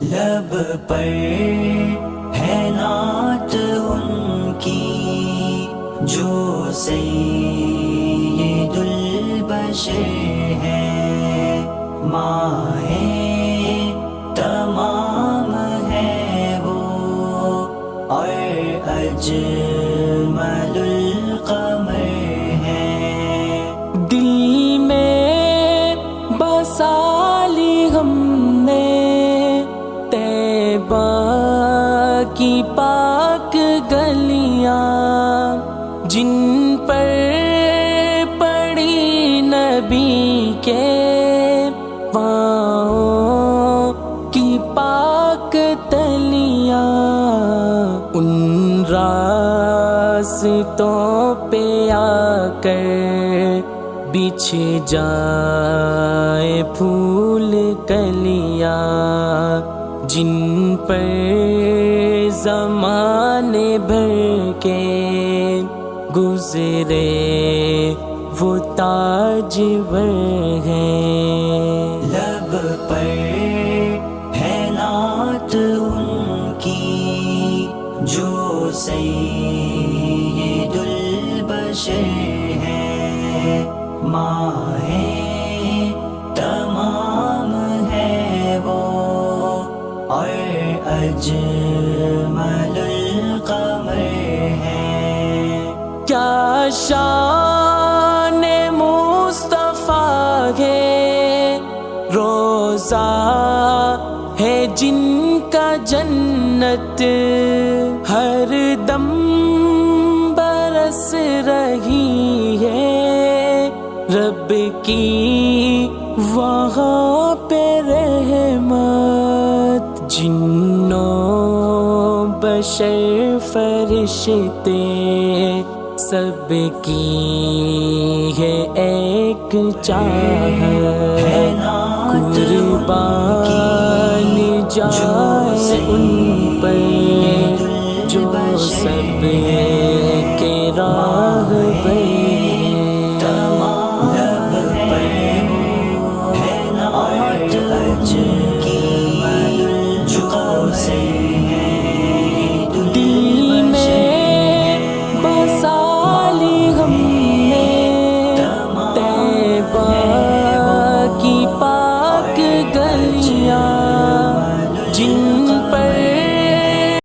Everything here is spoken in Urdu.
لب پر ہے نعت ان کی جو سید البشر ہے، ماہ تمام ہے وہ اور اجمل القمر ہے۔ دل میں بسا لی ہم نے طیبہ کی پاک گلیاں، جن پر پڑی نبی کے پاؤں کی پاک تلیاں، ان راستوں پہ آ کر بچھ جائے پھول کلیاں، جن پر زمانے بھر کے گزرے وہ تاجور ہیں۔ لب پر ہے نعت ان کی جو سید البشر ہے، ماہ تمام ہے وہ اور اجمل القمر ہے۔ کیا شان مصطفیٰ ہے، روزہ ہے جن کا جنت ہر دم برس رہی ہے، رب کی وہاں پہ رحمت، جنوں بشر فرشتے سب کی ہے ایک چاہت، قربان جائے ان پر جو سب